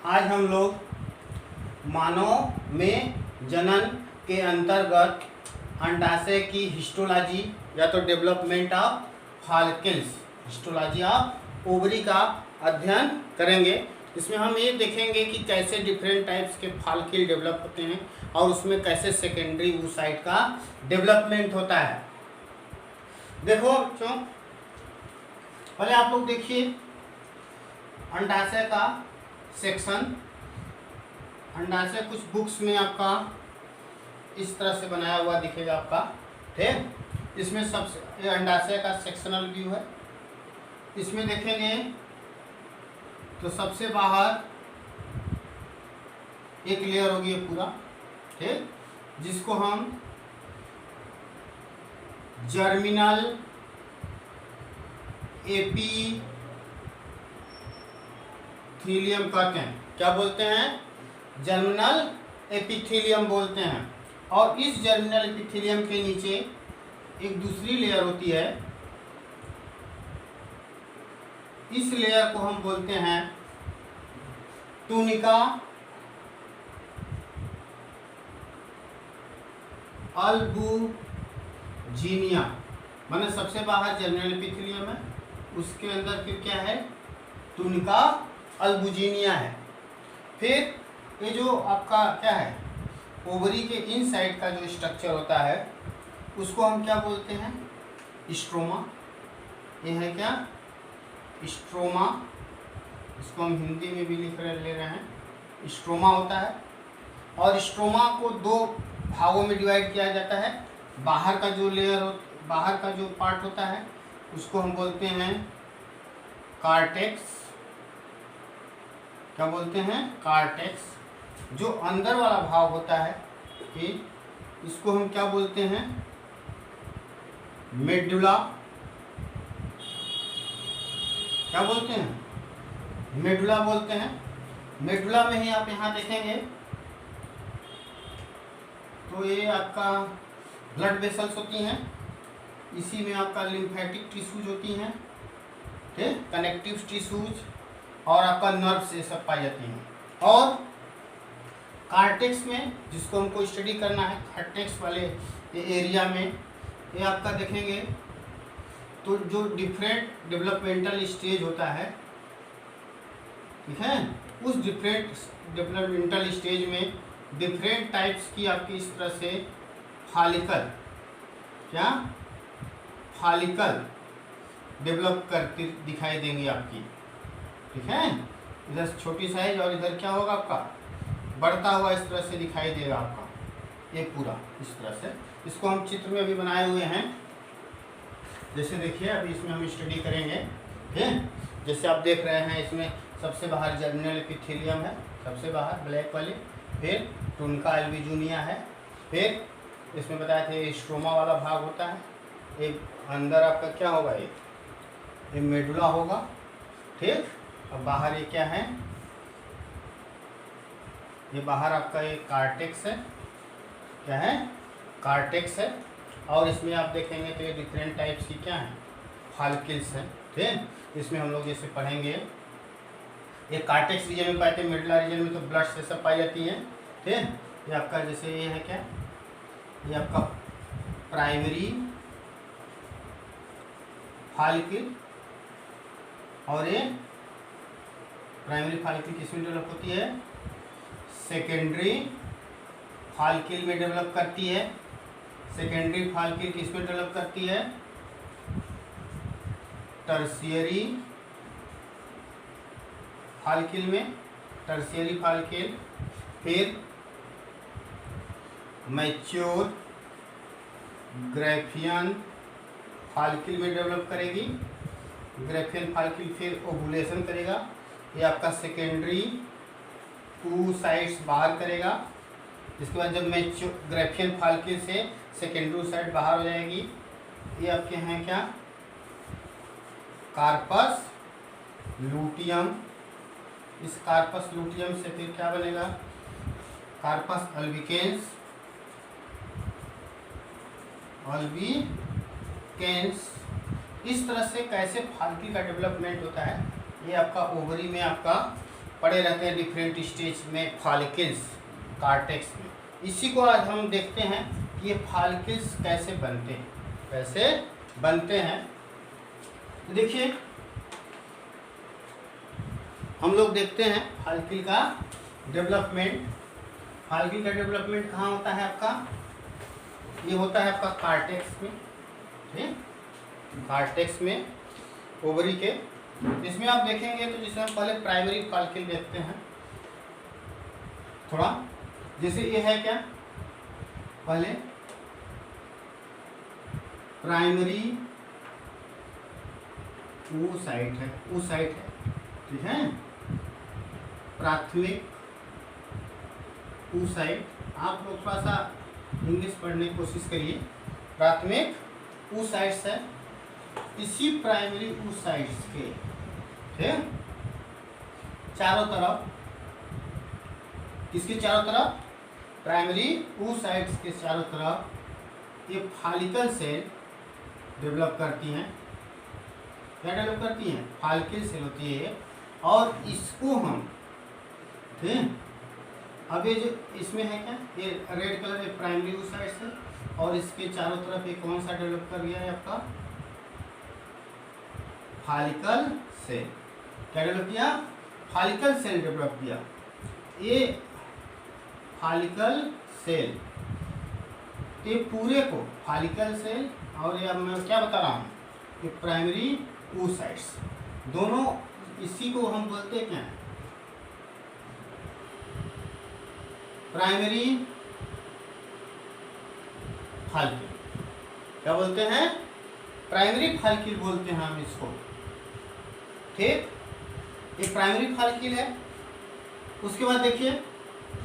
आज हम लोग मानव में जनन के अंतर्गत अंडाशय की हिस्टोलॉजी या तो development of follicles, histology of ovary का अध्ययन करेंगे। इसमें हम ये देखेंगे कि कैसे डिफरेंट टाइप्स के फॉलिकल डेवलप होते हैं और उसमें कैसे सेकेंडरी oocyte का डेवलपमेंट होता है। देखो बच्चों, पहले आप लोग देखिए अंडाशय का सेक्शन। अंडाशय कुछ बुक्स में आपका इस तरह से बनाया हुआ दिखेगा आपका, ठीक। इसमें सबसे अंडाशय का सेक्शनल व्यू है। इसमें देखेंगे तो सबसे बाहर एक लेयर होगी पूरा, ठीक, जिसको हम जर्मिनल एपिथेलियम कहते हैं। क्या बोलते हैं? जर्मिनल एपिथेलियम बोलते हैं। और इस जर्मिनल एपिथेलियम के नीचे एक दूसरी लेयर होती है। इस लेयर को हम बोलते हैं टूनिका अल्बुजिनिया। माने सबसे बाहर जर्मिनल एपिथेलियम है, उसके अंदर फिर क्या है? टूनिका अल्बुजिनिया है। फिर ये जो आपका क्या है, ओवरी के इनसाइड का जो स्ट्रक्चर होता है उसको हम क्या बोलते हैं? स्ट्रोमा। ये है क्या? स्ट्रोमा। इसको हम हिंदी में भी ले रहे हैं, स्ट्रोमा होता है। और स्ट्रोमा को दो भागों में डिवाइड किया जाता है। बाहर का जो लेयर बाहर का जो पार्ट होता है उसको हम बोलते हैं कार्टेक्स। क्या बोलते हैं? कार्टेक्स। जो अंदर वाला भाग होता है कि इसको हम क्या बोलते हैं? मेडुला। क्या बोलते हैं? मेडुला बोलते हैं। मेडुला में ही आप यहाँ देखेंगे तो ये आपका ब्लड वेसल्स होती हैं। इसी में आपका लिम्फेटिक टिश्यूज होती हैं, ठीक, कनेक्टिव टिश्यूज, और आपका नर्व्स, ये सब पाई जाती हैं। और कार्टेक्स में, जिसको हमको स्टडी करना है, कार्टेक्स वाले एरिया में ये आपका देखेंगे तो जो डिफरेंट डेवलपमेंटल स्टेज होता है, ठीक है, उस डिफरेंट डेवलपमेंटल स्टेज में डिफरेंट टाइप्स की आपकी इस तरह से फॉलिकल, क्या फॉलिकल डेवलप करती दिखाई देंगी आपकी, ठीक है। इधर छोटी साइज और इधर क्या होगा आपका? बढ़ता हुआ इस तरह से दिखाई देगा आपका ये पूरा इस तरह से। इसको हम चित्र में भी बनाए हुए हैं। जैसे देखिए अभी इसमें हम स्टडी करेंगे, ठीक है। जैसे आप देख रहे हैं इसमें सबसे बाहर जर्मिनल एपिथेलियम है, सबसे बाहर ब्लैक वाली। फिर टूनिका अल्बुजिनिया है। फिर इसमें बताया था स्ट्रोमा वाला भाग होता है। एक अंदर आपका क्या होगा? ये मेडुला होगा, ठीक। अब बाहर ये क्या है? ये बाहर आपका ये कार्टेक्स है। क्या है? कार्टेक्स है। और इसमें आप देखेंगे तो ये डिफरेंट टाइप्स की क्या है? फॉलिकल्स हैं, ठीक। इसमें हम लोग जैसे पढ़ेंगे ये कार्टेक्स रीजन में पाते हैं, मेडुला रीजन में तो ब्लड से सब पाई जाती हैं, ठीक। ये आपका जैसे ये है क्या? ये आपका प्राइमरी फॉलिकल। और ये प्राइमरी फॉलिकल किसमें डेवलप होती है? सेकेंडरी फॉलिकल में डेवलप करती है। सेकेंडरी फॉलिकल किसमें डेवलप करती है? टर्शियरी फॉलिकल में, टर्शियरी फॉलिकल। फिर मैच्योर ग्रैफियन फॉलिकल में डेवलप करेगी। ग्रैफियन फॉलिकल फिर ओवुलेशन करेगा। ये आपका सेकेंडरी oocytes बाहर करेगा। इसके बाद जब मैच्योर ग्रैफियन फॉलिकल से सेकेंडरी oocyte बाहर हो जाएगी, ये आपके हैं क्या? Corpus luteum. इस कार्पस लूटियम से फिर क्या बनेगा? Corpus albicans. इस तरह से कैसे फॉलिकल का डेवलपमेंट होता है ये आपका ओवरी में आपका पड़े रहते हैं डिफरेंट स्टेज में फॉलिकल्स कार्टेक्स में। इसी को आज हम देखते हैं कि ये फॉलिकल्स कैसे बनते हैं। तो देखिए हम लोग देखते हैं फॉलिकल का डेवलपमेंट। फॉलिकल का डेवलपमेंट कहाँ होता है आपका? ये होता है आपका कार्टेक्स में, ठीक, कार्टेक्स में ओवरी के। इसमें आप देखेंगे तो जैसे हम पहले प्राइमरी फॉलिकल देखते हैं थोड़ा, जैसे ये है क्या, पहले प्राइमरी oocyte है, ठीक है, प्राथमिक oocyte। आप लोग थोड़ा सा इंग्लिश पढ़ने की कोशिश करिए। प्राथमिक oocytes है, इसी प्राइमरी oocytes के, ठीक, चारों तरफ, किसके चारों तरफ? प्राइमरी oocytes के चारों तरफ ये फॉलिकल सेल डेवलप करती हैं। क्या डेवलप करती हैं? फॉलिकल सेल होती है। और इसको हम, ठीक, अब ये जो इसमें है क्या, ये रेड कलर है प्राइमरी oocytes है, और इसके चारों तरफ ये कौन सा डेवलप कर गया है आपका? Follicle cell. क्या डेवलप किया? फॉलिकल सेल डेवलप किया। ये फॉलिकल सेल, ये पूरे को फॉलिकल सेल, और ये अब मैं क्या बता रहा हूँ, ये प्राइमरी oocytes, दोनों इसी को हम बोलते हैं क्या? Primary follicle. क्या बोलते हैं? प्राइमरी फॉलिकल बोलते हैं हम इसको, ठीक। ये प्राइमरी फॉलिकल है। उसके बाद देखिए,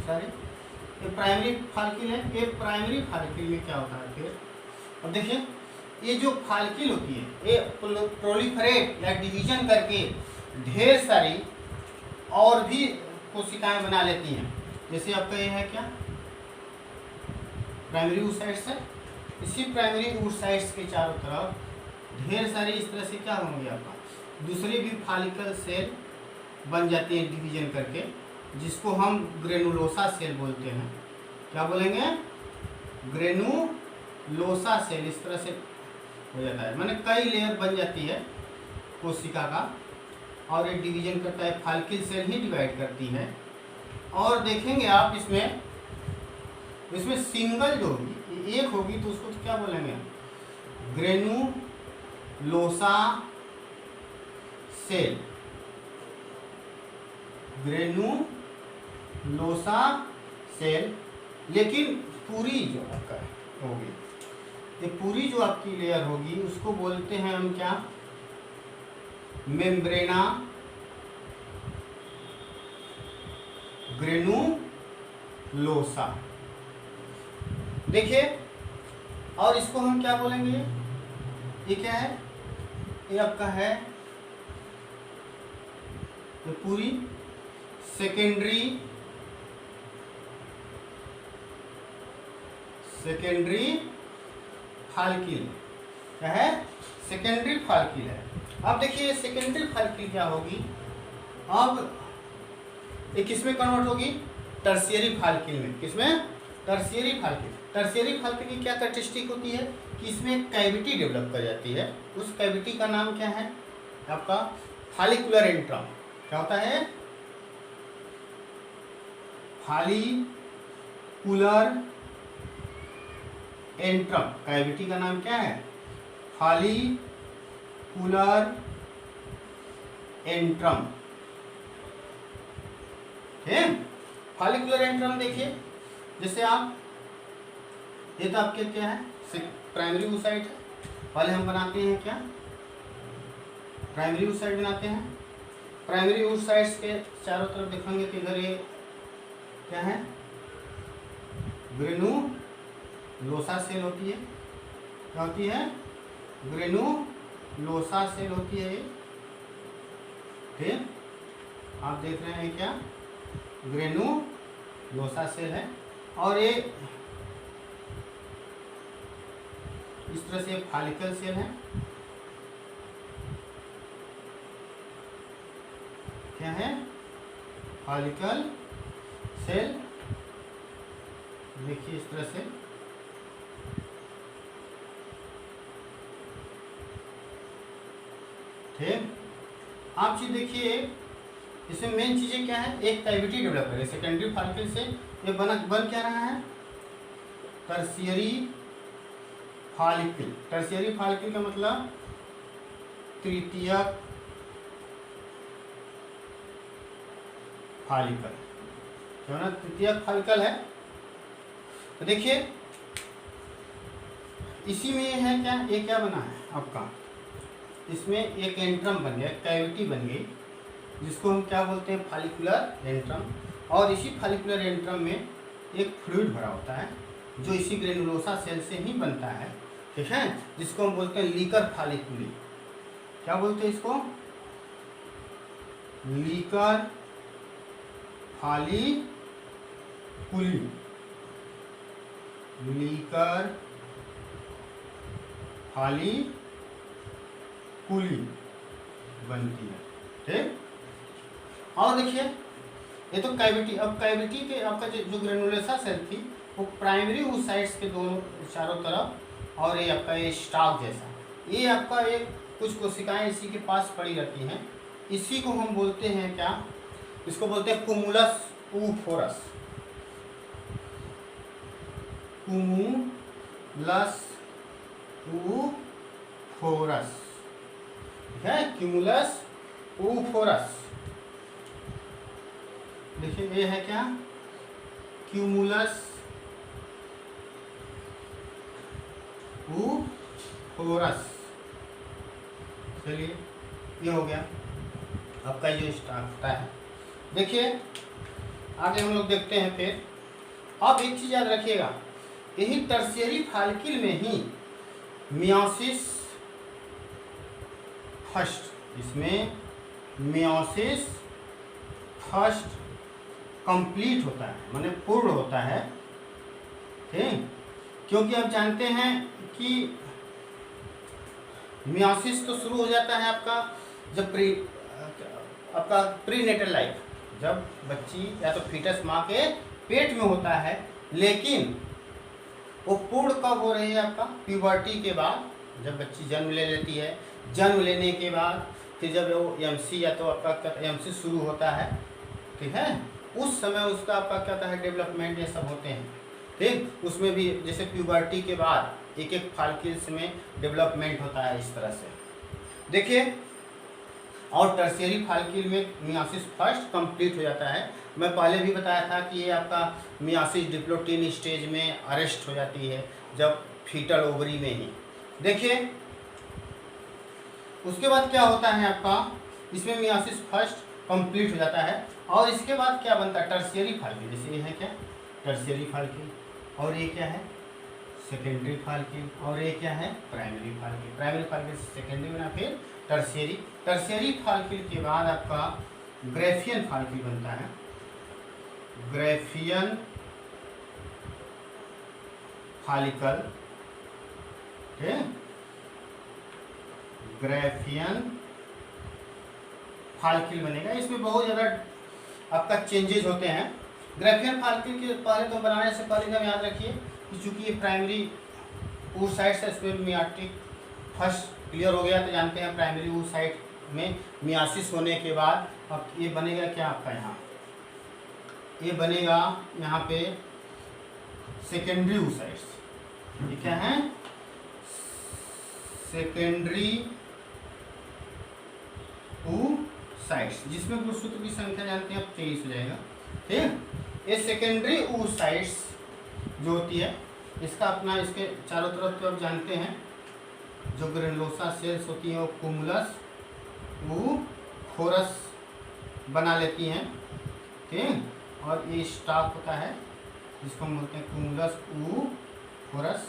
सॉरी, ये प्राइमरी फॉलिकल है। ये प्राइमरी फॉलिकल में क्या होता है फिर? अब देखिए, ये जो फॉलिकल होती है ये प्रोलिफरेट या डिवीजन करके ढेर सारी और भी कोशिकाएं बना लेती हैं। जैसे आपका ये है क्या, प्राइमरी oocytes है। इसी प्राइमरी oocytes के चारों तरफ ढेर सारी इस तरह से क्या होंगे आपका, दूसरी भी फॉलिकल सेल बन जाती है डिवीजन करके, जिसको हम ग्रेनुलोसा सेल बोलते हैं। क्या बोलेंगे? Granulosa cell. इस तरह से हो जाता है, माने कई लेयर बन जाती है कोशिका का, और ये डिवीजन करता है, फॉलिकल सेल ही डिवाइड करती है। और देखेंगे आप इसमें सिंगल जो होगी, एक होगी, तो उसको तो क्या बोलेंगे? Granulosa cell. Granulosa cell. लेकिन पूरी जो आपका होगी, ये पूरी जो आपकी लेयर होगी, उसको बोलते हैं हम क्या? मेम्ब्रेना ग्रेनुलोसा। देखिए, और इसको हम क्या बोलेंगे? ये क्या है? ये आपका है ये पूरी सेकेंडरी फॉलिकल। क्या है? सेकेंडरी फॉलिकल है। अब देखिए सेकेंडरी फॉलिकल क्या होगी, अब ये किसमें कन्वर्ट होगी? टर्शियरी फॉलिकल में। किसमें? Tertiary follicle. टर्शियरी फॉलिकल की क्या कैरेक्टरिस्टिक होती है कि इसमें कैविटी डेवलप कर जाती है। उस कैविटी का नाम क्या है आपका? Follicular antrum. क्या होता है? Follicular antrum. कैविटी का नाम क्या है? Follicular antrum. फॉलिकुलर एंट्रम देखिए, जैसे आप, ये तो आपके क्या है? प्राइमरी oocyte है। पहले हम बनाते हैं क्या? प्राइमरी oocyte बनाते हैं। प्राइमरी oocytes के चारों तरफ देखेंगे कि इधर ये क्या है? ग्रेनुलोसा सेल होती है। क्या होती है? ग्रेनुलोसा सेल होती है ये, ठीक। आप देख रहे हैं क्या? ग्रेनुलोसा सेल है। और ये इस तरह से फॉलिकल सेल है। क्या है? फॉलिकल सेल, देखिए इस तरह से, ठीक। आप चीज देखिए इसमें मेन चीजें क्या है, एक कैविटी डेवलप करें सेकेंडरी फॉलिकल से, ये बन क्या रहा है, टर्शियरी फॉलिकल। टर्शियरी फॉलिकल का मतलब तृतीयक फॉलिकल, जो ना तृतीयक फॉलिकल है। तो देखिए इसी में है क्या, ये क्या बना है आपका, इसमें एक एंट्रम बन गया, कैविटी बन गई, जिसको हम क्या बोलते हैं, फॉलिकुलर एंट्रम। और इसी फॉलिकुलर एंट्रम में एक फ्लूइड भरा होता है जो इसी ग्रेनुलोसा सेल से ही बनता है, ठीक है, जिसको हम बोलते हैं लीकर फॉलिकुली। क्या बोलते हैं इसको, लीकर फॉलिकुली, लीकर फॉलिकुली बनती है, ठीक। और देखिए ये तो कैविटी, अब कैविटी के आपका जो ग्रेनुलोसा सेल थी वो प्राइमरी oocytes के दोनों चारों तरफ, और ये आपका ये स्टॉक जैसा, ये आपका एक कुछ कोशिकाएं इसी के पास पड़ी रहती हैं। इसी को हम बोलते हैं क्या, इसको बोलते हैं कुमुलस oophorus, कुमुलस oophorus, ठीक है, क्यूमुलस oophorus। देखिए ये है क्या, क्यूमुलस oophorus। चलिए ये हो गया आपका जो स्टाफ होता है। देखिए आगे हम लोग देखते हैं फिर। अब एक चीज याद रखिएगा, यही टर्शियरी फॉलिकल में ही मियोसिस फर्स्ट, इसमें मियोसिस फर्स्ट कंप्लीट होता है, माने पूर्ण होता है, ठीक। क्योंकि आप जानते हैं कि मियोसिस तो शुरू हो जाता है आपका जब आपका प्रीनेटल लाइफ, जब बच्ची या तो फीटस माँ के पेट में होता है, लेकिन वो पूर्ण कब हो रही है आपका, प्यूबर्टी के बाद, जब बच्ची जन्म ले लेती है, जन्म लेने के बाद फिर जब वो एमसी या तो आपका एमसी शुरू होता है, ठीक है, उस समय उसका आपका क्या होता है, डेवलपमेंट ये सब होते हैं, ठीक। उसमें भी जैसे प्यूबर्टी के बाद एक एक फॉलिकल्स में डेवलपमेंट होता है इस तरह से, देखिए। और टर्शियरी फॉलिकल में मियोसिस फर्स्ट कंप्लीट हो जाता है। मैं पहले भी बताया था कि ये आपका मियोसिस डिप्लोटिन स्टेज में अरेस्ट हो जाती है, जब फीटल ओवरी में ही। देखिए उसके बाद क्या होता है आपका, इसमें मियोसिस फर्स्ट कंप्लीट हो जाता है, और इसके बाद क्या बनता है, टर्शियरी फॉलिकल। जैसे ये है क्या, टर्शियरी फॉलिकल, और ये क्या है, सेकेंडरी फॉलिकल, और ये क्या है, प्राइमरी फॉलिकल। प्राइमरी फॉलिकल से सेकेंडरी बना, फिर टर्शियरी। टर्शियरी फॉलिकल के बाद आपका ग्रेफियन फॉलिकल बनता है, ग्रेफियन फॉलिकल, ठीक, ग्रेफियन फॉलिकल बनेगा। इसमें बहुत ज़्यादा आपका चेंजेस होते हैं। ग्रेफियन फॉलिकल के पहले तो बनाने से पहले हम याद रखिए कि चूंकि ये प्राइमरी oocyte से इसमें मियाटिक फर्स्ट क्लियर हो गया, तो जानते हैं प्राइमरी oocyte में मियासिस होने के बाद अब ये बनेगा क्या आपका, यहाँ ये बनेगा यहाँ पे सेकेंडरी oocytes। ये क्या है, सेकेंडरी oocytes, जिसमें गुणसूत्र की संख्या जानते हैं आप 23 हो जाएगा, ठीक। ये सेकेंडरी oocytes जो होती है, इसका अपना, इसके चारों तरफ तो आप जानते हैं जो ग्रेनुलोसा सेल्स होती हैं वो कुमुलस oophorus बना लेती हैं, ठीक। और ये स्टॉक होता है जिसको हम बोलते हैं कुमुलस oophorus,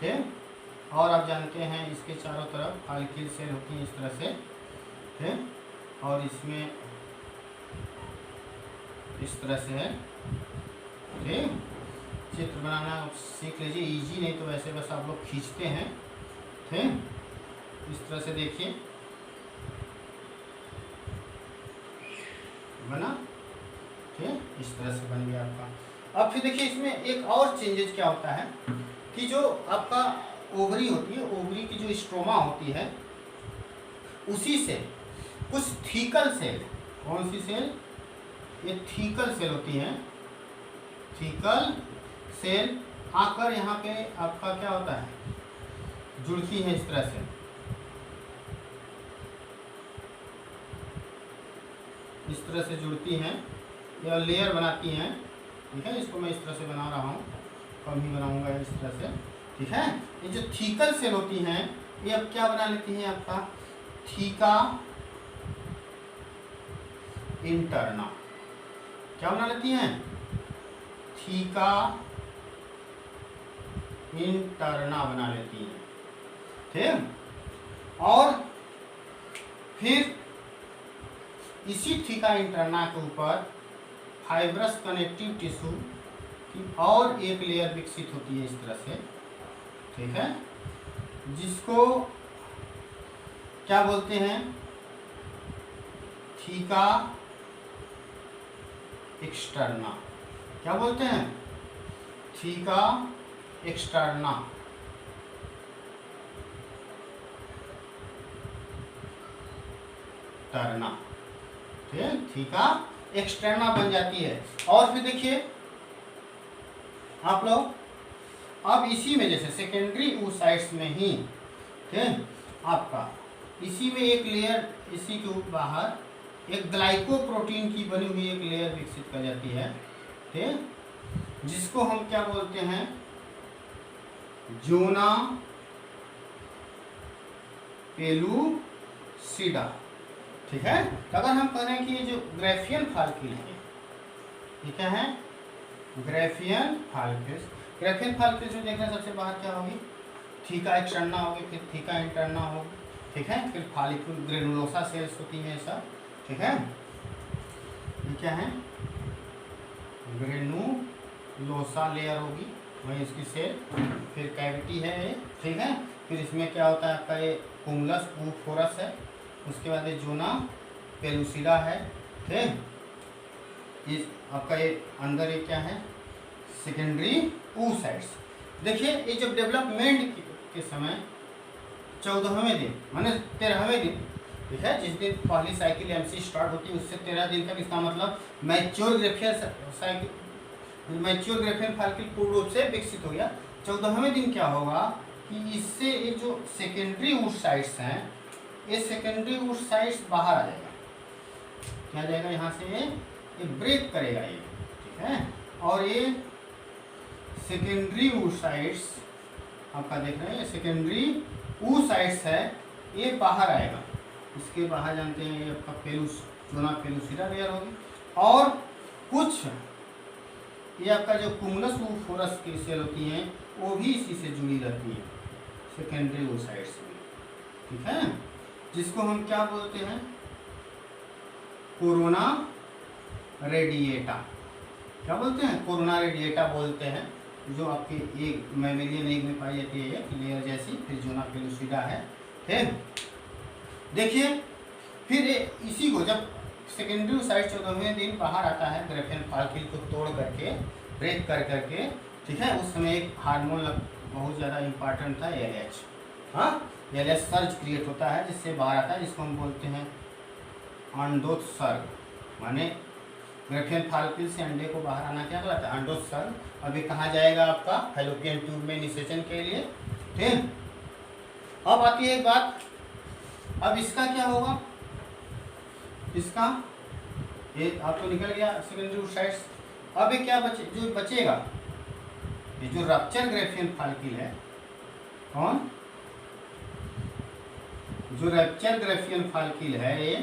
ठीक। और आप जानते हैं इसके चारों तरफ फॉलिकल सेल होती हैं इस तरह से, ठीक। और इसमें इस तरह से है, ठीक। चित्र बनाना सीख लीजिए, इजी नहीं तो वैसे बस आप लोग खींचते हैं, ठीक। इस तरह से देखिए बना, ठीक, इस तरह से बन गया आपका। अब फिर देखिए इसमें एक और चेंजेस क्या होता है कि जो आपका ओवरी होती है, ओवरी की जो स्ट्रोमा होती है, उसी से कुछ थीकल सेल, कौन सी सेल, ये थीकल सेल होती हैं, थीकल सेल आकर यहाँ पे आपका क्या होता है, जुड़ती है इस तरह से, इस तरह से जुड़ती हैं या लेयर बनाती हैं। ठीक है, इसको मैं इस तरह से बना रहा हूँ, कम ही बनाऊंगा इस तरह से। ठीक है, ये जो थीकल सेल होती हैं ये अब क्या बना लेती हैं, आपका थीका इंटरना, क्या बना लेती हैं, थीका इंटरना बना लेती हैं। ठीक, और फिर इसी थीका इंटरना के ऊपर फाइब्रस कनेक्टिव टिश्यू की और एक लेयर विकसित होती है इस तरह से। ठीक है, जिसको क्या बोलते हैं, थीका एक्सटर्ना, क्या बोलते हैं, थीका एक्सटर्ना। टर्ना, ठीक, थीका एक्सटर्ना बन जाती है। और फिर देखिए आप लोग, अब इसी में जैसे सेकेंडरी oocytes में ही, ठीक, आपका इसी में एक लेयर, इसी के बाहर एक ग्लाइकोप्रोटीन की बनी हुई एक लेयर विकसित कर जाती है। ठीक, जिसको हम क्या बोलते हैं, जोना पेलुसिडा। ठीक है, तो अगर हम कह रहे हैं कि ये जो ग्राफियन फाल्किल है, ये क्या है, ग्राफियन फाल्किल्स। ग्राफियन फाल्किल्स जो देखना सबसे बाहर क्या होगी, थीका एक्सटर्ना होगी, फिर थीका इंटरना होगी। ठीक है, फिर फॉलिक्यूल ग्रेनुलोसा सेल्स होती हैं सब। ठीक है, ये क्या है, ग्रेनुलोसा लेयर होगी, वही इसकी सेल, फिर कैविटी है ये। ठीक है, फिर इसमें क्या होता है आपका, ये कुमुलस oophorus है, उसके बाद ये जोना पेलुसिडा है। ठीक, इस आपका ये अंदर ये क्या है, सेकेंडरी oocytes। देखिए ये जब डेवलपमेंट के समय 14वें दिन माने 13वें दिन, ठीक है, जिस दिन पहली साइकिल एमसी स्टार्ट होती है उससे 13 दिन तक, इसका मतलब mature Graafian cycle, mature Graafian follicle पूर्ण रूप से विकसित हो गया। 14वें दिन क्या होगा कि इससे ये जो सेकेंडरी oocytes हैं, ये सेकेंडरी oocytes बाहर आ जाएगा, क्या जाएगा यहाँ से, ये ब्रेक करेगा ये। ठीक है, और ये सेकेंडरी oocytes आपका देख रहे हैं, ये सेकेंडरी oocytes है, ये बाहर आएगा। इसके बाहर जानते हैं ये आपका जोना पेलुसिडा लेयर होगी, और कुछ ये आपका जो कुमुलस oophorus की सेल होती हैं वो भी इसी से जुड़ी रहती है, सेकेंडरी oocytes में। ठीक है, जिसको हम क्या बोलते हैं, कोरोना रेडिएटा, क्या बोलते हैं, कोरोना रेडिएटा बोलते हैं, जो आपके एक मैमेलियन एग में पाई जाती है लेयर जैसी। फिर जोना पेलुसिडा है। ठीक, देखिए फिर इसी को जब सेकेंडरी oocytes 14वें दिन बाहर आता है ग्राफियन फाल्किल को तोड़ करके, ब्रेक कर करके। ठीक है, उस समय एक हार्मोन बहुत ज़्यादा इम्पॉर्टेंट था, LH। हाँ, LH सर्ज क्रिएट होता है जिससे बाहर आता है, जिसको हम बोलते हैं अंडोत्सर्ग, माने ग्राफियन फाल्किल से अंडे को बाहर आना क्या कहलाता है, अंडोत्सर्ग। अभी कहाँ जाएगा आपका, फैलोपियन ट्यूब में निषेचन के लिए। ठीक, अब आती है एक बात, अब इसका क्या होगा, इसका ये आपको निकल गया सेकेंडरी oocytes। अब ये क्या बचे, जो बचेगा, ये जो रप्चर ग्राफियन फाल्किल है, कौन, जो रप्चर ग्राफियन फाल्किल है, ये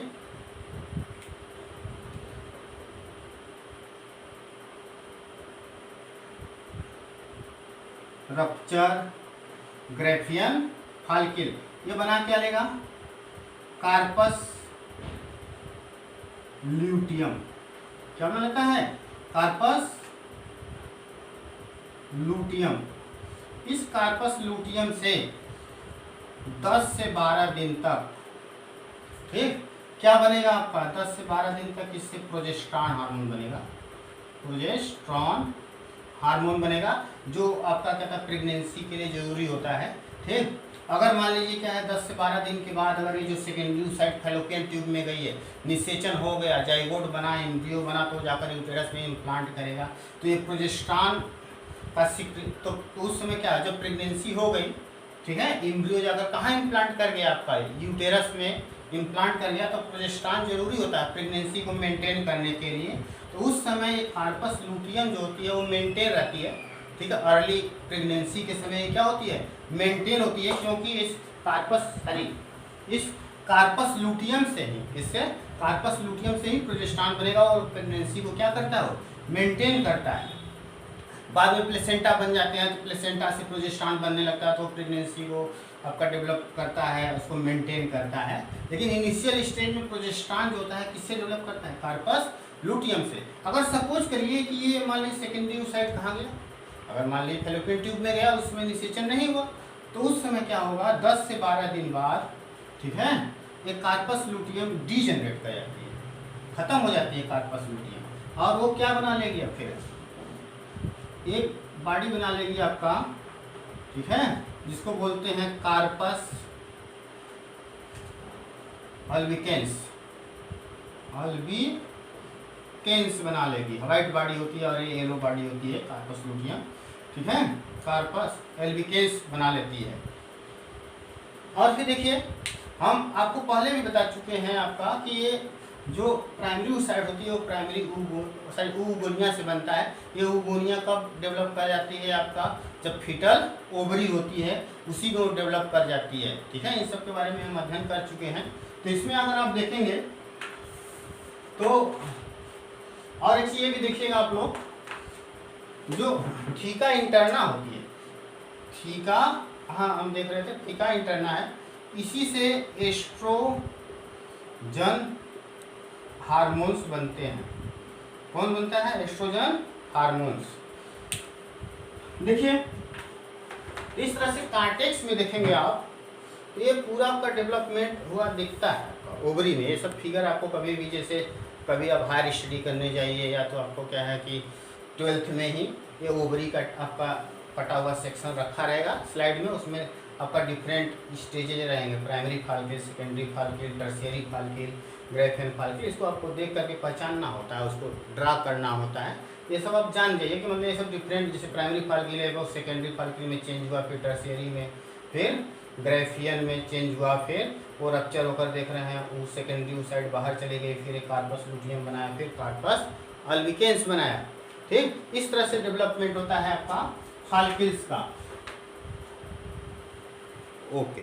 रप्चर ग्राफियन फाल्किल, ये बना क्या लेगा, कार्पस ल्यूटियम। क्या बना लेता है, कार्पस लूटियम। इस कार्पस लूटियम से 10 से 12 दिन तक, ठीक, क्या बनेगा आपका, 10 से 12 दिन तक इससे प्रोजेस्टेरॉन हार्मोन बनेगा। प्रोजेस्टेरॉन हार्मोन बनेगा, जो आपका क्या था प्रेगनेंसी के लिए जरूरी होता है। ठीक, अगर मान लीजिए क्या है 10 से 12 दिन के बाद अगर ये जो सेकेंडरी oocyte फैलोपियन ट्यूब में गई है, निषेचन हो गया, जाइगोट बना, एम्ब्रियो बना, तो जाकर यूटेरस में इम्प्लांट करेगा, तो ये प्रोजेस्टेरॉन का तो उस समय क्या है, जब प्रेगनेंसी हो गई, ठीक है, एम्ब्रियो जाकर कहाँ इम्प्लांट कर गया, आपका यूटेरस में इम्प्लांट कर गया, तो प्रोजेस्टेरॉन जरूरी होता है प्रेगनेंसी को मेंटेन करने के लिए। तो उस समय ये कार्पस लुटियम जो होती है वो मेंटेन रहती है। ठीक है, अर्ली प्रेगनेंसी के समय क्या होती है, मेंटेन होती है, क्योंकि इस कार्पस लुटियम से ही, इससे कार्पस लुटियम से ही प्रोजेस्टेरॉन बनेगा और प्रेगनेंसी को क्या करता है, वो मेंटेन करता है। बाद में प्लेसेंटा बन जाते हैं, तो प्लेसेंटा से प्रोजेस्टेरॉन बनने लगता है, तो प्रेगनेंसी को आपका डेवलप करता है, उसको मेंटेन करता है। लेकिन इनिशियल स्टेज में प्रोजेस्टेरॉन जो होता है किससे डेवलप करता है, कार्पस लुटियम से। अगर सपोज करिए कि ये मान लीजिए सेकेंडरी oocyte कहाँ गया, अगर मान लीजिए फैलोपियन ट्यूब में गया, उसमें निषेचन नहीं हुआ, तो उस समय क्या होगा, 10 से 12 दिन बाद, ठीक है, ये कार्पस लुटियम डीजेनरेट कर जाती है, खत्म हो जाती है कार्पस लुटियम, और वो क्या बना लेगी, अब फिर एक बॉडी बना लेगी आपका, ठीक है, जिसको बोलते हैं कार्पस अल्बिकेंस बना लेगी। व्हाइट बॉडी होती है और ये येलो बॉडी होती है कार्पस लुटियम, ठीक है, कार्पस एल्बिकेंस बना लेती है। और फिर देखिए, हम आपको पहले भी बता चुके हैं आपका कि ये जो प्राइमरी oocyte होती है वो प्राइमरी oogonia से बनता है। ये oogonia कब डेवलप कर जाती है, आपका जब फीटल ओवरी होती है उसी को डेवलप कर जाती है। ठीक है, इन सब के बारे में हम अध्ययन कर चुके हैं। तो इसमें अगर आप देखेंगे तो और एक चीज ये भी देखिएगा आप लोग, जो थीका इंटरना होती है, थीका, हाँ हम देख रहे थे थीका इंटरना है, इसी से एस्ट्रोजन हार्मोन्स बनते हैं। कौन बनता है, एस्ट्रोजन हार्मोन्स। देखिए इस तरह से कार्टेक्स में देखेंगे आप, ये पूरा आपका डेवलपमेंट हुआ दिखता है ओवरी में। ये सब फिगर आपको कभी भी, जैसे कभी आप हायर स्टडी करने जाइए, या तो आपको क्या है कि 12th में ही ये ओवरी का आपका कटा हुआ सेक्शन रखा रहेगा स्लाइड में, उसमें आपका डिफरेंट स्टेजेज रहेंगे, प्राइमरी फाल्किल, सेकेंडरी फाल्किल, टर्शियरी फाल्किल, ग्रेफेन फाल्किल। इसको आपको देख करके पहचानना होता है, उसको ड्रा करना होता है। ये सब आप जान जाइए कि मतलब ये सब डिफरेंट, जैसे प्राइमरी फाल्किल है वो सेकेंडरी फाल्किल में चेंज हुआ, फिर टर्शियरी में, फिर ग्रेफियन में चेंज हुआ, फिर वो रप्चर होकर देख रहे हैं वो सेकेंडरी oocyte बाहर चले गए, फिर एक कार्पस लुटियम बनाया, फिर कार्पस अल्बिकेंस बनाया। ठीक, इस तरह से डेवलपमेंट होता है आपका फाल्किल्स का। ओके।